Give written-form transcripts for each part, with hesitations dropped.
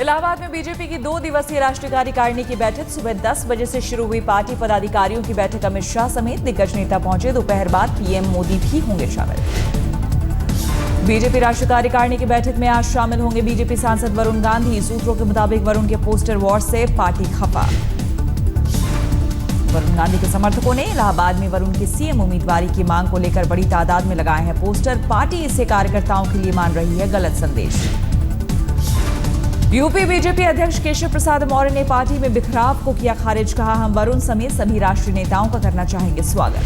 इलाहाबाद में बीजेपी की 2 दिवसीय राष्ट्रीय कार्यकारिणी की बैठक सुबह 10 बजे से शुरू हुई। पार्टी पदाधिकारियों की बैठक अमित शाह समेत दिग्गज नेता पहुंचे। दोपहर बाद पीएम मोदी भी होंगे शामिल। बीजेपी राष्ट्रीय कार्यकारिणी की बैठक में आज शामिल होंगे बीजेपी सांसद वरुण गांधी। सूत्रों के मुताबिक वरुण के पोस्टर वॉर से पार्टी खफा। वरुण गांधी के समर्थकों ने इलाहाबाद में वरुण की सीएम उम्मीदवारी की मांग को लेकर बड़ी तादाद में लगाए हैं पोस्टर। पार्टी इसे कार्यकर्ताओं के लिए मान रही है गलत संदेश। यूपी बीजेपी अध्यक्ष केशव प्रसाद मौर्य ने पार्टी में बिखराव को किया खारिज। कहा, हम वरुण समेत सभी राष्ट्रीय नेताओं का करना चाहेंगे स्वागत।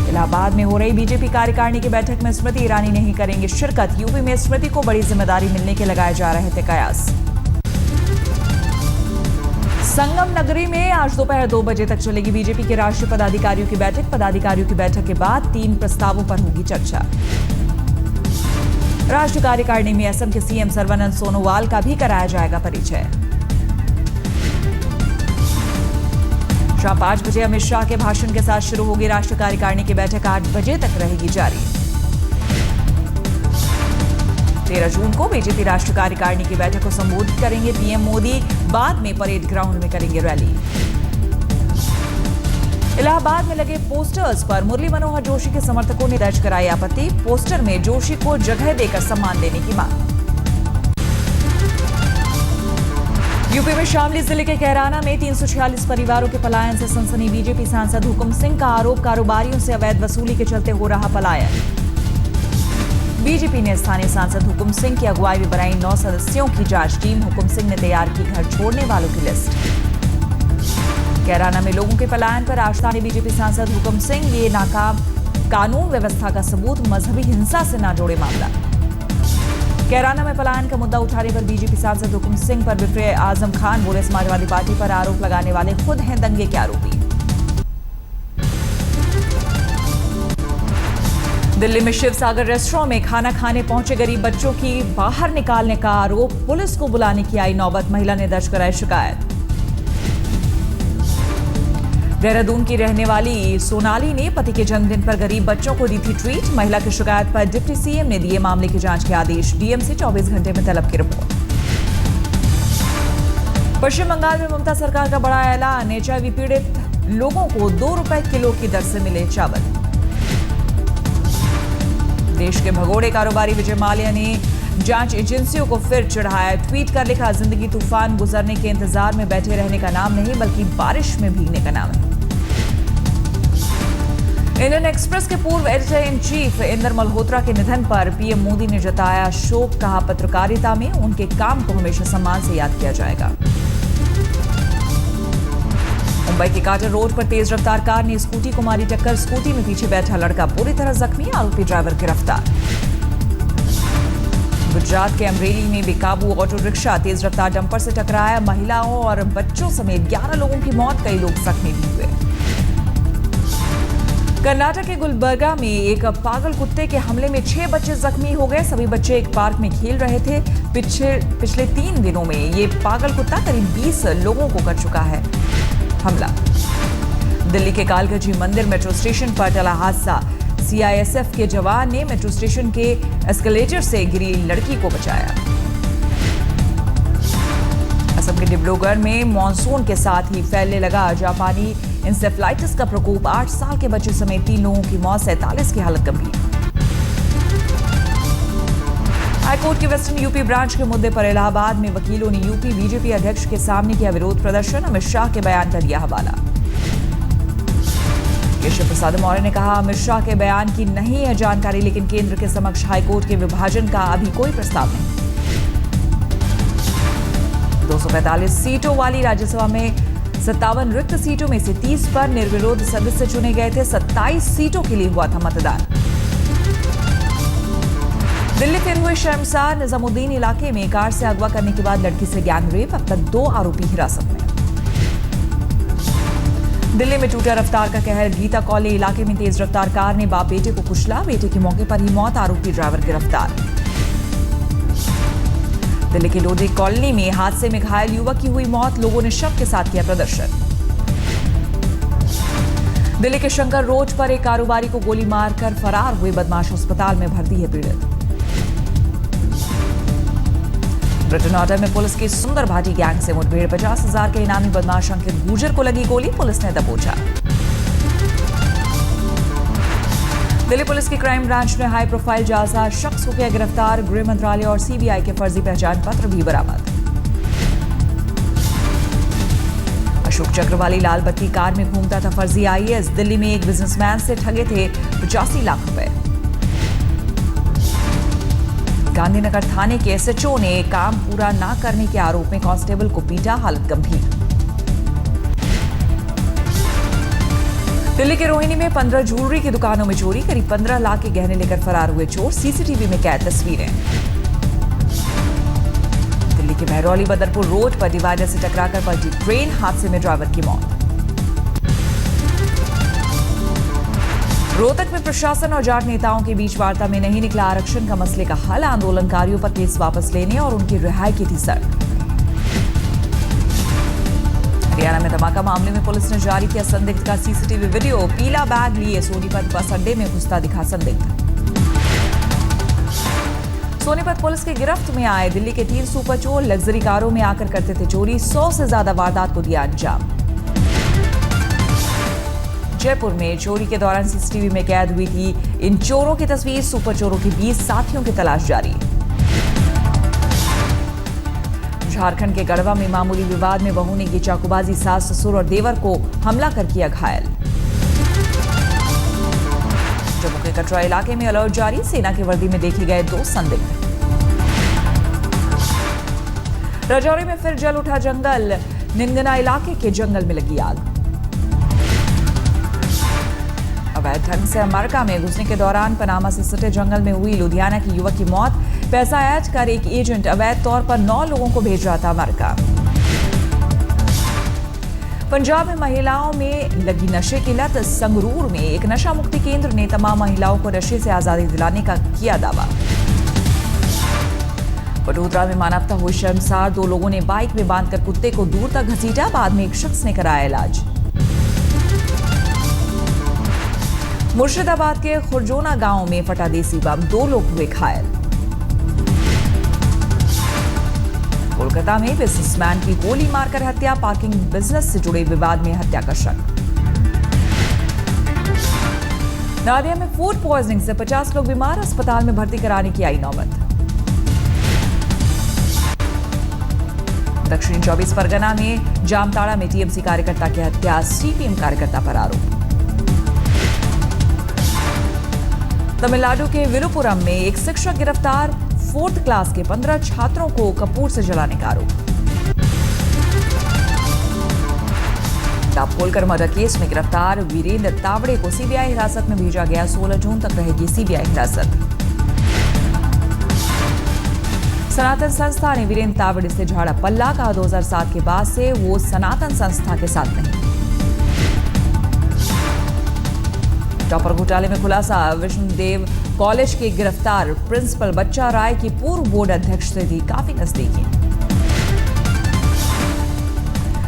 इलाहाबाद में हो रही बीजेपी कार्यकारिणी की बैठक में स्मृति ईरानी नहीं करेंगे शिरकत। यूपी में स्मृति को बड़ी जिम्मेदारी मिलने के लगाए जा रहे थे कयास। संगम नगरी में आज दोपहर 2 बजे तक चलेगी बीजेपी के राष्ट्रीय पदाधिकारियों की बैठक। पदाधिकारियों की बैठक के बाद 3 प्रस्तावों पर होगी चर्चा। राष्ट्रीय कार्यकारिणी में असम के सीएम सर्बानंद सोनोवाल का भी कराया जाएगा परिचय। शाम 5 बजे अमित शाह के भाषण के साथ शुरू होगी राष्ट्रीय कार्यकारिणी की बैठक। 8 बजे तक रहेगी जारी। 13 जून को बीजेपी राष्ट्रीय कार्यकारिणी की बैठक को संबोधित करेंगे पीएम मोदी। बाद में परेड ग्राउंड में करेंगे रैली। इलाहाबाद में लगे पोस्टर्स पर मुरली मनोहर जोशी के समर्थकों ने दर्ज कराई आपत्ति। पोस्टर में जोशी को जगह देकर सम्मान देने की मांग। यूपी में शामली जिले के कैराना में 346 परिवारों के पलायन से सनसनी। बीजेपी सांसद हुकुम सिंह का आरोप, कारोबारियों से अवैध वसूली के चलते हो रहा पलायन। बीजेपी ने स्थानीय सांसद हुकुम सिंह की अगुवाई में बनाई 9 सदस्यों की जांच टीम। हुकुम सिंह ने तैयार की घर छोड़ने वालों की लिस्ट। कैराना में लोगों के पलायन पर आशा ने बीजेपी सांसद हुकुम सिंह, ये नाकाम कानून व्यवस्था का सबूत, मजहबी हिंसा से ना जोड़े मामला। कैराना में पलायन का मुद्दा उठाने पर बीजेपी सांसद हुकुम सिंह पर विफरे आजम खान बोले, समाजवादी पार्टी पर आरोप लगाने वाले खुद हैं दंगे के आरोपी। दिल्ली में शिव सागर रेस्टोरेंट में खाना खाने पहुंचे गरीब बच्चों की बाहर निकालने का आरोप। पुलिस को बुलाने की आई नौबत। महिला ने दर्ज कराई शिकायत। देहरादून की रहने वाली सोनाली ने पति के जन्मदिन पर गरीब बच्चों को दी थी ट्रीट। महिला की शिकायत पर डिप्टी सीएम ने दिए मामले की जांच के आदेश। डीएम से 24 घंटे में तलब की रिपोर्ट। पश्चिम बंगाल में ममता सरकार का बड़ा ऐलान। एचआईवी पीड़ित लोगों को 2 रुपए किलो की दर से मिले चावल। देश के भगोड़े कारोबारी विजय माल्या ने जांच एजेंसियों को फिर चढ़ाया। ट्वीट कर लिखा, जिंदगी तूफान गुजरने के इंतजार में बैठे रहने का नाम नहीं, बल्कि बारिश में भीगने का नाम है। इंडियन एक्सप्रेस के पूर्व editor in chief Inder Malhotra के निधन पर पीएम मोदी ने जताया शोक। कहा, पत्रकारिता में उनके काम को हमेशा सम्मान से याद किया जाएगा। मुंबई के काटर रोड पर तेज रफ्तार कार ने स्कूटी को मारी टक्कर। स्कूटी में पीछे बैठा लड़का बुरी तरह जख्मी। आरोपी ड्राइवर गिरफ्तार। गुजरात के अमरेली में बेकाबू ऑटो रिक्शा तेज रफ्तार डंपर से टकराया। महिलाओं और बच्चों समेत 11 लोगों की मौत, कई लोग जख्मी भी हुए। कर्नाटक के गुलबर्गा में एक पागल कुत्ते के हमले में 6 बच्चे जख्मी हो गए। सभी बच्चे एक पार्क में खेल रहे थे। पिछले 3 दिनों में ये पागल कुत्ता करीब 20 लोगों को कर चुका है हमला। दिल्ली के कालगजी मंदिर मेट्रो स्टेशन पर टला हादसा। सीआईएसएफ के जवान ने मेट्रो स्टेशन के एस्केलेटर से गिरी लड़की को बचाया। असम के डिब्रूगढ़ में मॉनसून के साथ ही फैलने लगा जापानी इंसेफ्लाइटिस का प्रकोप। 8 साल के बच्चे समेत 3 लोगों की मौत, 47 की हालत गंभीर। हाईकोर्ट के वेस्टर्न यूपी ब्रांच के मुद्दे पर इलाहाबाद में वकीलों ने यूपी बीजेपी अध्यक्ष के सामने किया विरोध प्रदर्शन। अमित शाह के बयान का दिया हवाला। केशव प्रसाद मौर्य ने कहा, अमित शाह के बयान की नहीं है जानकारी, लेकिन केंद्र के समक्ष हाईकोर्ट के विभाजन का अभी कोई प्रस्ताव नहीं। 245 सीटों वाली राज्यसभा में 57 रिक्त सीटों में से 30 पर निर्विरोध सदस्य चुने गए थे। 27 सीटों के लिए हुआ था मतदान। दिल्ली फिर हुए शर्मसार। निजामुद्दीन इलाके में कार से अगवा करने के बाद लड़की से गैंग रेप। अब तक 2 आरोपी हिरासत में। दिल्ली में टूटा रफ्तार का कहर। गीता कॉलोनी इलाके में तेज रफ्तार कार ने बाप बेटे को कुचला। बेटे की मौके पर ही मौत। आरोपी ड्राइवर गिरफ्तार। दिल्ली की लोधी कॉलोनी में हादसे में घायल युवक की हुई मौत। लोगों ने शव के साथ किया प्रदर्शन। दिल्ली के शंकर रोड पर एक कारोबारी को गोली मारकर फरार हुए बदमाश अस्पताल में भर्ती है पीड़ित। ब्रिटेन ऑर्डर में पुलिस की सुंदर भाटी गैंग से मुठभेड़, 50,000 के इनामी बदमाश अंकित गुर्जर को लगी गोली, पुलिस ने दबोचा। दिल्ली पुलिस की क्राइम ब्रांच ने हाई प्रोफाइल जालसाज शख्स को किया गिरफ्तार, गृह मंत्रालय और सीबीआई के फर्जी पहचान पत्र भी बरामद। अशोक चक्र वाली लाल बत्ती कार में घूमता था फर्जी आईएएस, दिल्ली में एक बिजनेसमैन से ठगे थे 85 लाख रुपए। गांधीनगर थाने के एसएचओ ने काम पूरा न करने के आरोप में कांस्टेबल को पीटा, हालत गंभीर। दिल्ली के रोहिणी में 15 ज्वेलरी की दुकानों में चोरी, करीब 15 लाख के गहने लेकर फरार हुए चोर, सीसीटीवी में कैद तस्वीरें। दिल्ली के महरौली बदरपुर रोड पर डिवाइडर से टकराकर पलटी ट्रेन, हादसे में ड्राइवर की मौत। रोहतक में प्रशासन और जाट नेताओं के बीच वार्ता में नहीं निकला आरक्षण का मसले का हल, आंदोलनकारियों पर केस वापस लेने और उनकी रिहाई की थी शर्त। हरियाणा में धमाका मामले में पुलिस ने जारी किया संदिग्ध का सीसीटीवी वीडियो, पीला बैग लिए सोनीपत बस अड्डे में घुसता दिखा संदिग्ध। सोनीपत पुलिस की गिरफ्त में आए दिल्ली के 3 सुपर चोर लग्जरी कारों में आकर करते थे चोरी, 100 से ज्यादा वारदात को दिया अंजाम। जयपुर में चोरी के दौरान सीसीटीवी में कैद हुई थी इन चोरों की तस्वीर, सुपर चोरों के 20 साथियों की तलाश जारी। झारखंड के गढ़वा में मामूली विवाद में बहू ने की चाकूबाजी, सास ससुर और देवर को हमला कर किया घायल। जम्मू के कटरा इलाके में अलर्ट जारी, सेना की वर्दी में देखे गए 2 संदिग्ध। राजौरी में फिर जल उठा जंगल, निंगना इलाके के जंगल में लगी आग। अवैध ढंग से अमेरिका में घुसने के दौरान पनामा से सटे जंगल में हुई लुधियाना की युवक की मौत, पैसा ऐड कर एक एजेंट अवैध तौर पर 9 लोगों को भेज रहा था अमेरिका। पंजाब में महिलाओं में लगी नशे की लत, संगरूर में एक नशा मुक्ति केंद्र ने तमाम महिलाओं को नशे से आजादी दिलाने का किया दावा। वडोदरा में मानवता हुई शर्मसार, 2 लोगों ने बाइक में बांधकर कुत्ते को दूर तक घसीटा, बाद में एक शख्स ने कराया इलाज। मुर्शिदाबाद के खुरजोना गांव में फटा देसी बम, 2 लोग हुए घायल। कोलकाता में बिजनेसमैन की गोली मारकर हत्या, पार्किंग बिजनेस से जुड़े विवाद में हत्या का शक। नादिया में फूड पॉइजनिंग से 50 लोग बीमार, अस्पताल में भर्ती कराने की आई नौबत। दक्षिण 24 परगना में जामताड़ा में टीएमसी कार्यकर्ता की हत्या, सीपीएम कार्यकर्ता पर आरोप। तमिलनाडु के विलुपुरम में एक शिक्षक गिरफ्तार, 4th क्लास के 15 छात्रों को कपूर से जलाने का आरोप। दापोलकर मर्डर केस में गिरफ्तार वीरेंद्र तावड़े को सीबीआई हिरासत में भेजा गया, 16 जून तक रहेगी सीबीआई हिरासत। सनातन संस्था ने वीरेंद्र तावड़े से झाड़ा पल्ला, कहा 2007 के बाद से वो सनातन संस्था के साथ नहीं। टॉपर घोटाले में खुलासा, विष्णुदेव कॉलेज के गिरफ्तार प्रिंसिपल बच्चा राय की पूर्व बोर्ड अध्यक्ष से थी काफी नजदीकी।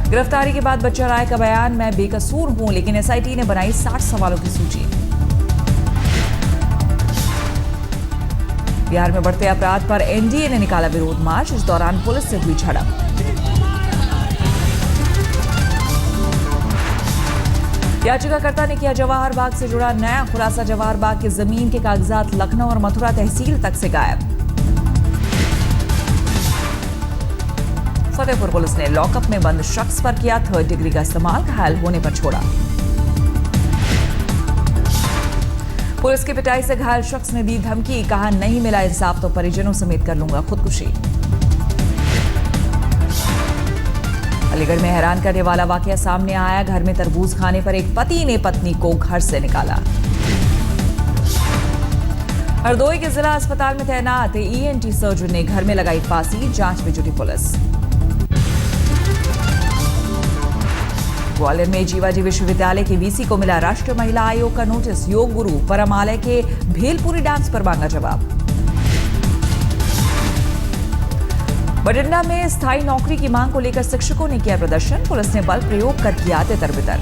गिरफ्तारी के बाद बच्चा राय का बयान, मैं बेकसूर हूं, लेकिन एसआईटी ने बनाई 60 सवालों की सूची। बिहार में बढ़ते अपराध पर एनडीए ने निकाला विरोध मार्च, इस दौरान पुलिस से हुई झड़प। याचिकाकर्ता ने किया जवाहर बाग से जुड़ा नया खुलासा, जवाहर बाग की जमीन के कागजात लखनऊ और मथुरा तहसील तक से गायब। फतेहपुर पुलिस ने लॉकअप में बंद शख्स पर किया 3rd डिग्री का इस्तेमाल, घायल होने पर छोड़ा। पुलिस की पिटाई से घायल शख्स ने दी धमकी, कहा नहीं मिला इंसाफ तो परिजनों समेत कर लूंगा खुदकुशी। अलीगढ़ में हैरान करने वाला वाकया सामने आया, घर में तरबूज खाने पर एक पति ने पत्नी को घर से निकाला। हरदोई के जिला अस्पताल में तैनात ईएनटी सर्जन ने घर में लगाई फांसी, जांच में जुटी पुलिस। ग्वालियर में जीवाजी विश्वविद्यालय के वीसी को मिला राष्ट्रीय महिला आयोग का नोटिस, योग गुरु परमालय के भेलपुरी डांस पर मांगा जवाब। बठिंडा में स्थायी नौकरी की मांग को लेकर शिक्षकों ने किया प्रदर्शन, पुलिस ने बल प्रयोग कर किया तितर-बितर।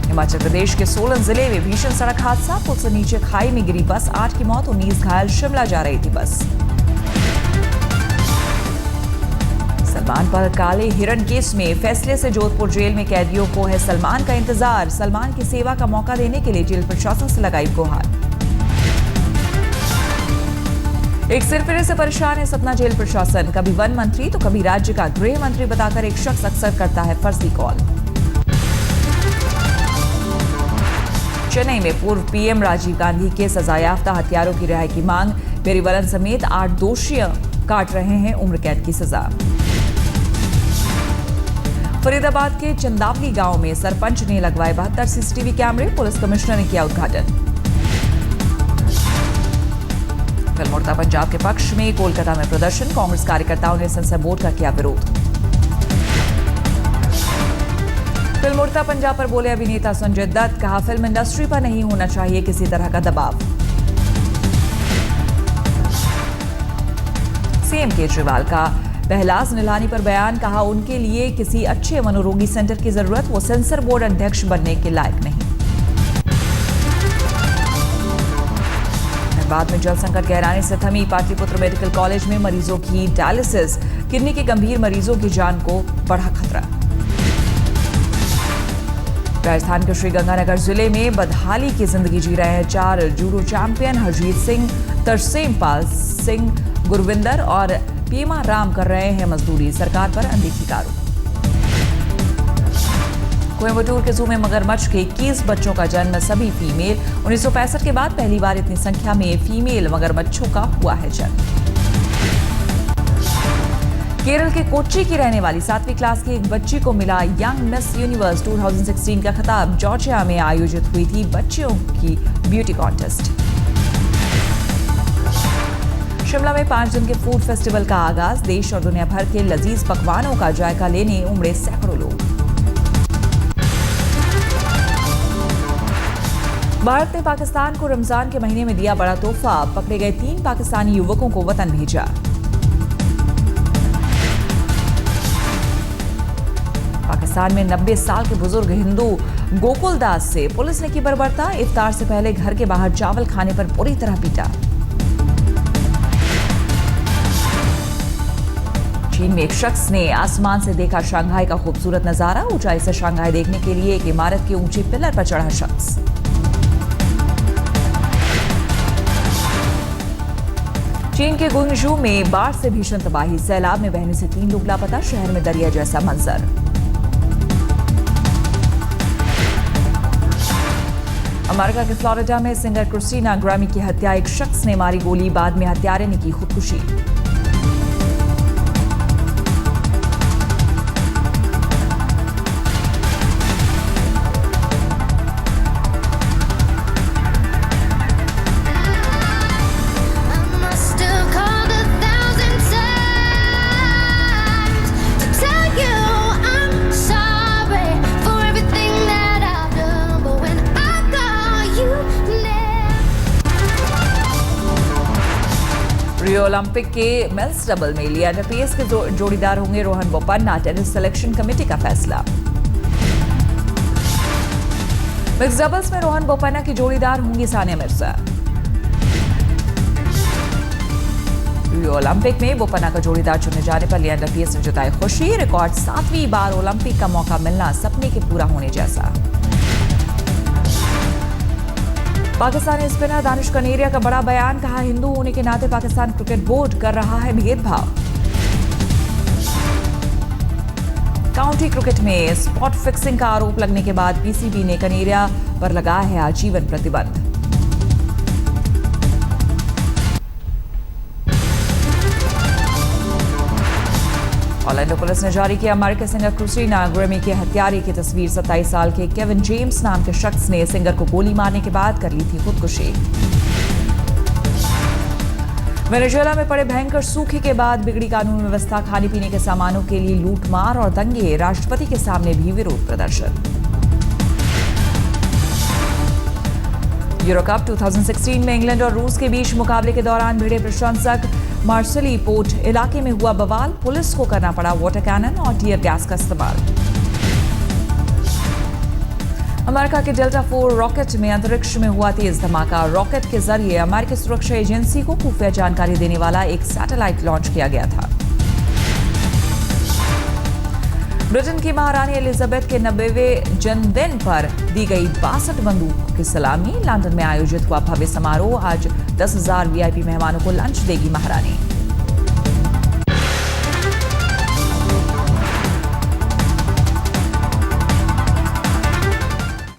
हिमाचल प्रदेश के सोलन जिले में भीषण सड़क हादसा, पुल से नीचे खाई में गिरी बस, 8 की मौत, 19 घायल, शिमला जा रही थी बस। सलमान पर काले हिरण केस में फैसले से जोधपुर जेल में कैदियों को है सलमान का इंतजार। सलमान की सेवा का मौका देने के लिए जेल प्रशासन से लगाई गुहार। एक सिरफिरे से परेशान है सतना जेल प्रशासन। कभी वन मंत्री तो कभी राज्य का गृह मंत्री बताकर एक शख्स अक्सर करता है फर्जी कॉल। चेन्नई में पूर्व पीएम राजीव गांधी के सजायाफ्ता हत्यारों की रिहाई की मांग। पेरीवलन समेत 8 दोषी काट रहे हैं उम्र कैद की सजा। फरीदाबाद के चंदावली गांव में सरपंच ने लगवाए 72 सीसीटीवी कैमरे। पुलिस कमिश्नर ने किया उद्घाटन। फिल्म उड़ता पंजाब के पक्ष में कोलकाता में प्रदर्शन। कांग्रेस कार्यकर्ताओं ने सेंसर बोर्ड का किया विरोध। फिल्म उड़ता पंजाब पर बोले अभिनेता संजय दत्त। कहा फिल्म इंडस्ट्री पर नहीं होना चाहिए किसी तरह का दबाव। सीएम केजरीवाल का पहलाज निलानी पर बयान। कहा उनके लिए किसी अच्छे मनोरोगी सेंटर की जरूरत, वो सेंसर बोर्ड अध्यक्ष बनने के लायक नहीं। बाद में जल संकट गहराने से थमी। पाटलिपुत्र मेडिकल कॉलेज में मरीजों की डायलिसिस। किडनी के गंभीर मरीजों की जान को बढ़ा खतरा। राजस्थान के श्रीगंगानगर जिले में बदहाली की जिंदगी जी रहे हैं 4 जूडो चैंपियन हरजीत सिंह, तरसेमपाल सिंह, गुरविंदर और पीमा राम कर रहे हैं मजदूरी। सरकार पर अनदेखी का आरोप। कोयम्बटूर के जू में मगरमच्छ के 21 बच्चों का जन्म, सभी फीमेल। 1965 के बाद पहली बार इतनी संख्या में फीमेल मगरमच्छों का हुआ है जन्म। केरल के कोच्चि की रहने वाली 7वीं क्लास की एक बच्ची को मिला यंग मिस यूनिवर्स 2016 का खिताब। जॉर्जिया में आयोजित हुई थी बच्चियों की ब्यूटी कॉन्टेस्ट। शिमला में 5 दिन के फूड फेस्टिवल का आगाज। देश और दुनिया भर के लजीज पकवानों का जायका लेने उमड़े सैकड़ों लोग। भारत ने पाकिस्तान को रमजान के महीने में दिया बड़ा तोहफा। पकड़े गए 3 पाकिस्तानी युवकों को वतन भेजा। पाकिस्तान में 90 साल के बुजुर्ग हिंदू गोकुल दास से पुलिस ने की बर्बरता। इफ्तार से पहले घर के बाहर चावल खाने पर बुरी तरह पीटा। चीन में एक शख्स ने आसमान से देखा शंघाई का खूबसूरत नजारा। ऊंचाई से शंघाई देखने के लिए एक इमारत के ऊंचे पिलर पर चढ़ा शख्स। चीन के गुंगझू में बाढ़ से भीषण तबाही। सैलाब में बहने से 3 लोग लापता। शहर में दरिया जैसा मंजर। अमेरिका के फ्लोरिडा में सिंगर क्रिस्टीना ग्रैमी की हत्या। एक शख्स ने मारी गोली, बाद में हत्यारे ने की खुदकुशी। रियो ओलंपिक के मेंस डबल में लिएंडर पेस के जोड़ीदार होंगे Rohan Bopanna. Tennis selection committee का फैसला। मिक्स डबल्स में रोहन बोपन्ना की जोड़ीदार होंगी सानिया मिर्जा। रियो ओलंपिक में बोपन्ना का जोड़ीदार चुने जाने पर लिएंडर पेस ने जताई खुशी। रिकॉर्ड 7वीं बार ओलंपिक का मौका मिलना सपने के पूरा होने जैसा। पाकिस्तानी स्पिनर दानिश कनेरिया का बड़ा बयान। कहा हिंदू होने के नाते पाकिस्तान क्रिकेट बोर्ड कर रहा है भेदभाव। काउंटी क्रिकेट में स्पॉट फिक्सिंग का आरोप लगने के बाद पीसीबी ने कनेरिया पर लगाया है आजीवन प्रतिबंध। ऑरलैंडो पुलिस ने जारी किया अमेरिकी सिंगर क्रिस्टीना ग्रैमी के हत्यारे की तस्वीर। 27 साल के केविन जेम्स नाम के शख्स ने सिंगर को गोली मारने के बाद कर ली थी खुदकुशी। वेनेजुएला में पड़े भयंकर सूखे के बाद बिगड़ी कानून व्यवस्था। खाने पीने के सामानों के लिए लूटमार और दंगे। राष्ट्रपति के सामने भी विरोध प्रदर्शन। यूरो कप 2016 में इंग्लैंड और रूस के बीच मुकाबले के दौरान भिड़े प्रशंसक। मार्सेली पोर्ट इलाके में हुआ बवाल। पुलिस को करना पड़ा वाटर कैनन और टीयर गैस का इस्तेमाल। अमेरिका के डेल्टा 4 रॉकेट में अंतरिक्ष में हुआ तेज धमाका। रॉकेट के जरिए अमेरिकी सुरक्षा एजेंसी को खुफिया जानकारी देने वाला एक सैटेलाइट लॉन्च किया गया था। ब्रिटेन की महारानी एलिजाबेथ के 90वें जन्मदिन पर दी गई 62 बंदूकों की सलामी। लंदन में आयोजित हुआ भव्य समारोह। आज 10,000 वीआईपी मेहमानों को लंच देगी महारानी।